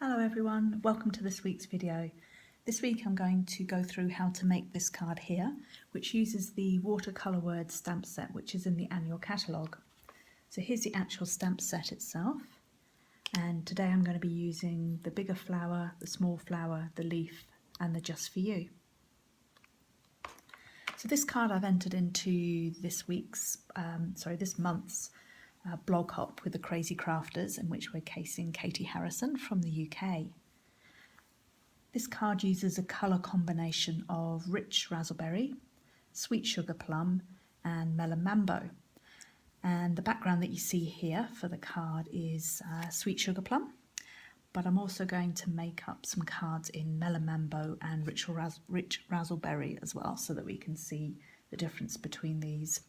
Hello everyone, welcome to this week's video. This week I'm going to go through how to make this card here, which uses the Watercolor Word stamp set, which is in the annual catalogue. So here's the actual stamp set itself, and today I'm going to be using the bigger flower, the small flower, the leaf and the Just For You. So this card I've entered into this month's blog hop with the Crazy Crafters, in which we're casing Katie Harrison from the UK. This card uses a colour combination of rich raspberry, sweet sugar plum and melon mambo. And the background that you see here for the card is sweet sugar plum, but I'm also going to make up some cards in melon mambo and rich raspberry as well, so that we can see the difference between these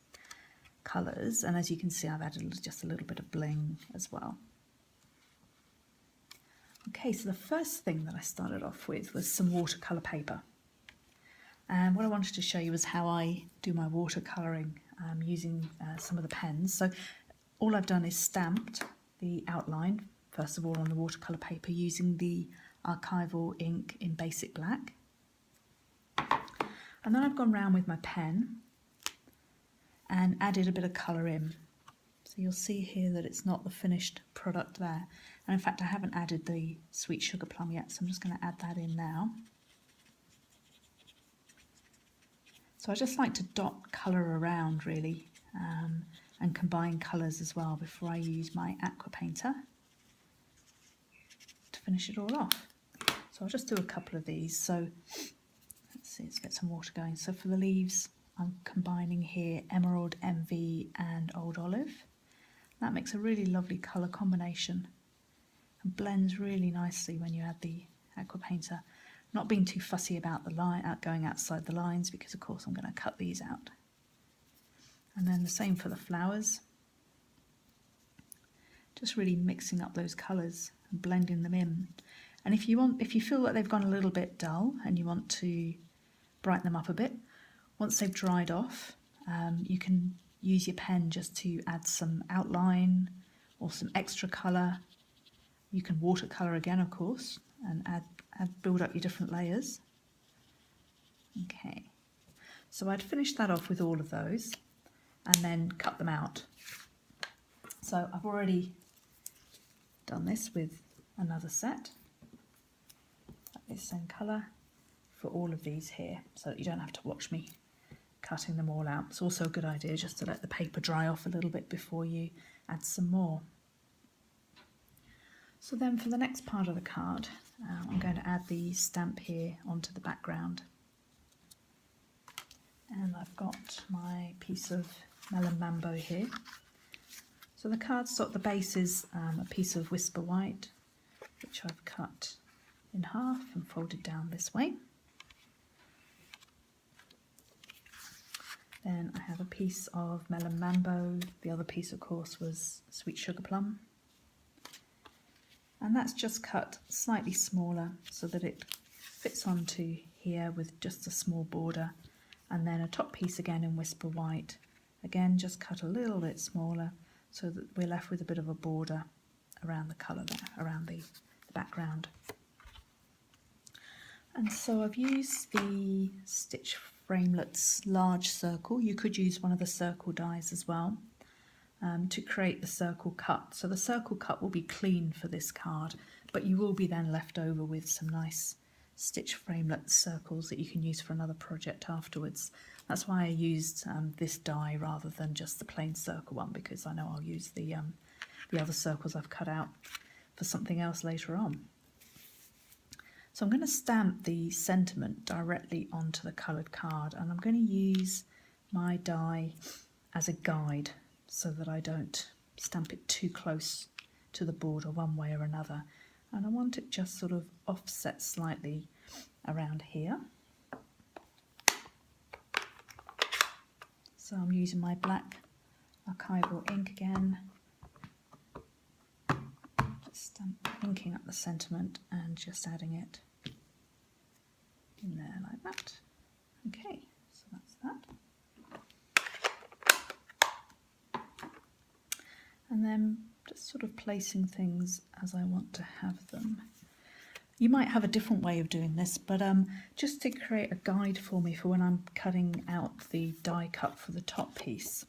colours. And as you can see, I've added just a little bit of bling as well. Okay, so the first thing that I started off with was some watercolour paper. And what I wanted to show you is how I do my watercolouring using some of the pens. So all I've done is stamped the outline, first of all, on the watercolour paper using the archival ink in basic black. And then I've gone round with my pen and added a bit of colour in. So you'll see here that it's not the finished product there. And in fact, I haven't added the sweet sugar plum yet, so I'm just going to add that in now. So I just like to dot colour around really, and combine colours as well before I use my aqua painter to finish it all off. So I'll just do a couple of these. So let's see, let's get some water going. So for the leaves, I'm combining here Emerald, Envy and Old Olive. That makes a really lovely colour combination and blends really nicely when you add the aqua painter. Not being too fussy about the line, going outside the lines, because of course I'm going to cut these out. And then the same for the flowers. Just really mixing up those colours and blending them in. And if you feel that they've gone a little bit dull and you want to brighten them up a bit, once they've dried off, you can use your pen just to add some outline or some extra colour. You can watercolour again, of course, and build up your different layers. Okay, so I'd finish that off with all of those and then cut them out. So I've already done this with another set, this same colour, for all of these here, so that you don't have to watch me cutting them all out. It's also a good idea just to let the paper dry off a little bit before you add some more. So then for the next part of the card, I'm going to add the stamp here onto the background. And I've got my piece of melon mambo here. So the cardstock, the base is a piece of Whisper White, which I've cut in half and folded down this way. Then I have a piece of melon mambo. The other piece, of course, was sweet sugar plum. And that's just cut slightly smaller so that it fits onto here with just a small border. And then a top piece again in Whisper White. Again, just cut a little bit smaller so that we're left with a bit of a border around the colour there, around the background. And so I've used the Stitch Framelits large circle. You could use one of the circle dies as well, to create the circle cut. So the circle cut will be clean for this card, but you will be then left over with some nice Stitch Framelits circles that you can use for another project afterwards. That's why I used this die rather than just the plain circle one, because I know I'll use the other circles I've cut out for something else later on. So I'm going to stamp the sentiment directly onto the coloured card, and I'm going to use my die as a guide so that I don't stamp it too close to the border one way or another. And I want it just sort of offset slightly around here. So I'm using my black archival ink again, just inking up the sentiment and just adding it in there like that. Okay, so that's that. And then just sort of placing things as I want to have them. You might have a different way of doing this, but just to create a guide for me for when I'm cutting out the die cut for the top piece.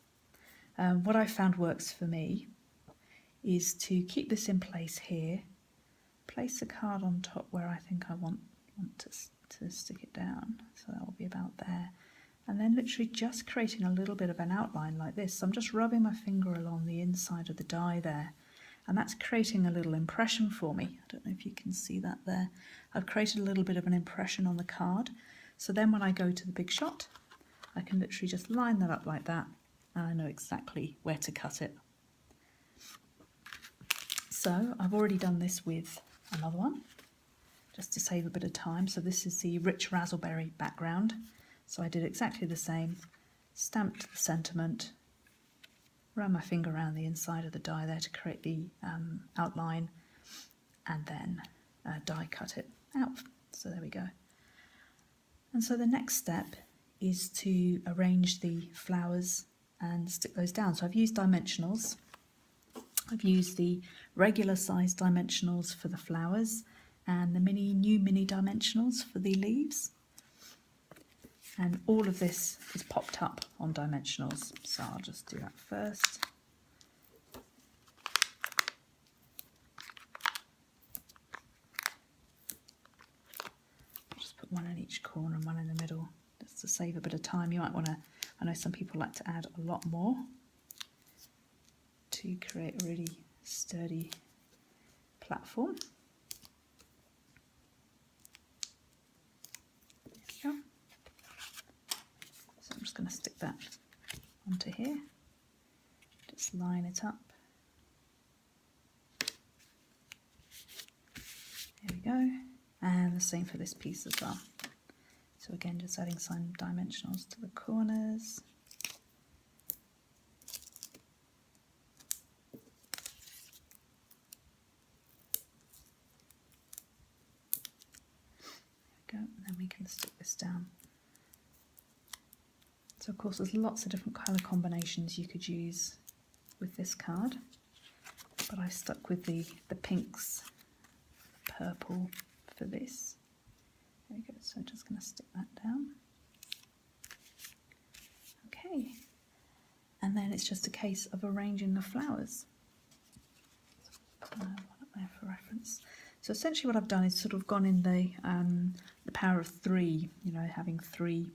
What I found works for me is to keep this in place here, place a card on top where I think I want to stick it down, so that will be about there, and then literally just creating a little bit of an outline like this. So I'm just rubbing my finger along the inside of the die there, and that's creating a little impression for me. I don't know if you can see that there. I've created a little bit of an impression on the card, so then when I go to the big shot, I can literally just line that up like that, and I know exactly where to cut it. So I've already done this with another one, just to save a bit of time. So this is the rich raspberry background. So I did exactly the same, stamped the sentiment, ran my finger around the inside of the die there to create the outline, and then die cut it out. So there we go. And so the next step is to arrange the flowers and stick those down. So I've used dimensionals. I've used the regular size dimensionals for the flowers and the new mini dimensionals for the leaves. And all of this is popped up on dimensionals, so I'll just do that first. I'll just put one in each corner and one in the middle, just to save a bit of time. You might want to, I know some people like to add a lot more to create a really sturdy platform. There we go. So I'm just going to stick that onto here, just line it up. There we go, and the same for this piece as well. So again, just adding some dimensionals to the corners. There we go, and then we can stick this down. So of course there's lots of different colour combinations you could use with this card, but I've stuck with the pinks, purple for this. There we go, so I'm just going to stick that down. Okay, and then it's just a case of arranging the flowers. Put one up there for reference. So essentially what I've done is sort of gone in the power of three, you know, having three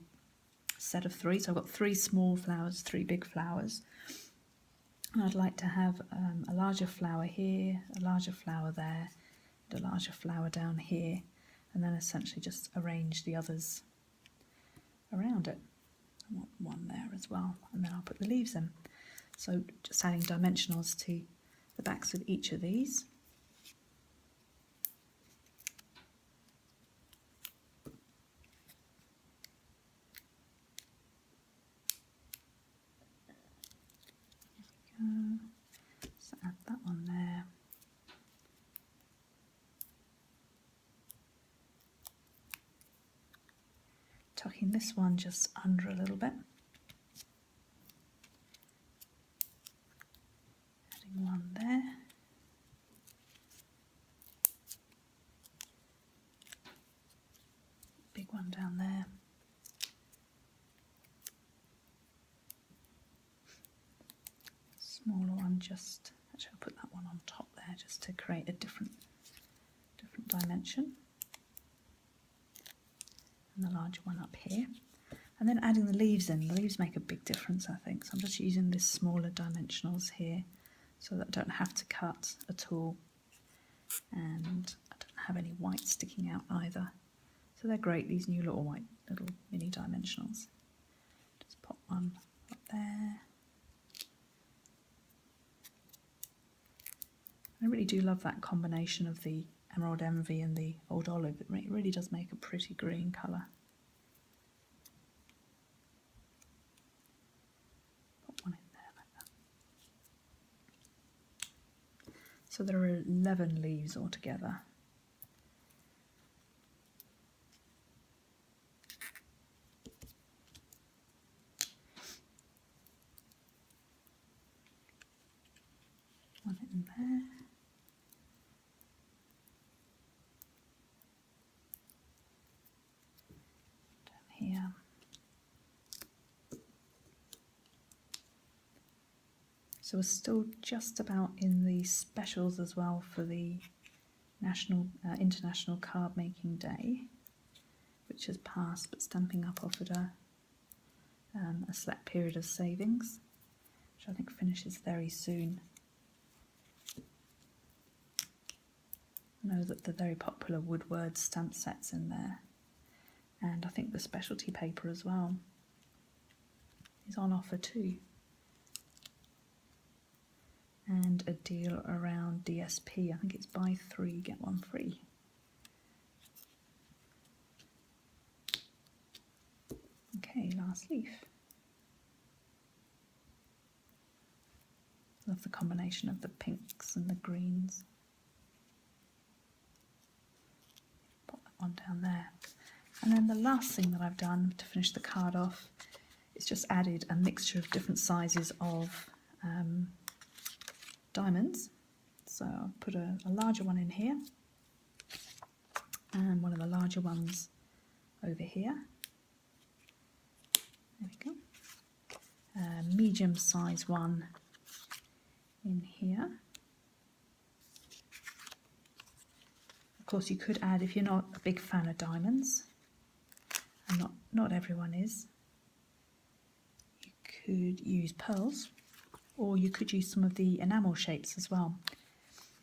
set of three. So I've got 3 small flowers, 3 big flowers, and I'd like to have a larger flower here, a larger flower there, and a larger flower down here, and then essentially just arrange the others around it. I want one there as well, and then I'll put the leaves in. So just adding dimensionals to the backs of each of these. So add that one there. Tucking this one just under a little bit. Adding one there. Big one down there. Smaller one just, actually I'll put that one on top there just to create a different dimension. And the larger one up here. And then adding the leaves in. The leaves make a big difference, I think. So I'm just using this smaller dimensionals here so that I don't have to cut at all. And I don't have any white sticking out either. So they're great, these new little mini dimensionals. Just pop one up there. I really do love that combination of the Emerald Envy and the Old Olive. It really does make a pretty green colour. Put one in there like that. So there are 11 leaves altogether. One in there. So we're still just about in the specials as well for the International Card Making Day, which has passed, but Stampin' Up offered a select period of savings, which I think finishes very soon. I know that the very popular Woodward stamp set's in there, and I think the specialty paper as well is on offer too. And a deal around DSP, I think it's buy 3 get 1 free. Okay, last leaf. Love the combination of the pinks and the greens. Pop that one down there. And then the last thing that I've done to finish the card off is just added a mixture of different sizes of diamonds. So I'll put a larger one in here and one of the larger ones over here. There we go. Medium size one in here. Of course, you could add, if you're not a big fan of diamonds, and not everyone is, you could use pearls, or you could use some of the enamel shapes as well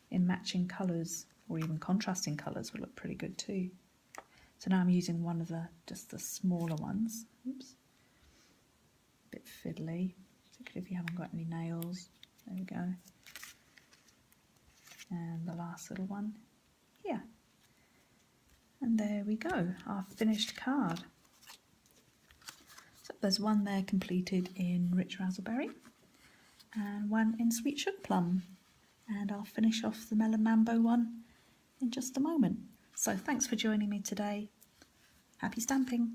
in matching colours, or even contrasting colours would look pretty good too. So now I'm using one of just the smaller ones. Oops. A bit fiddly, particularly if you haven't got any nails. There we go. And the last little one here. And there we go, our finished card. So there's one there completed in Rich Raspberry and one in Sweet Sugar Plum. And I'll finish off the Melon Mambo one in just a moment. So thanks for joining me today. Happy stamping!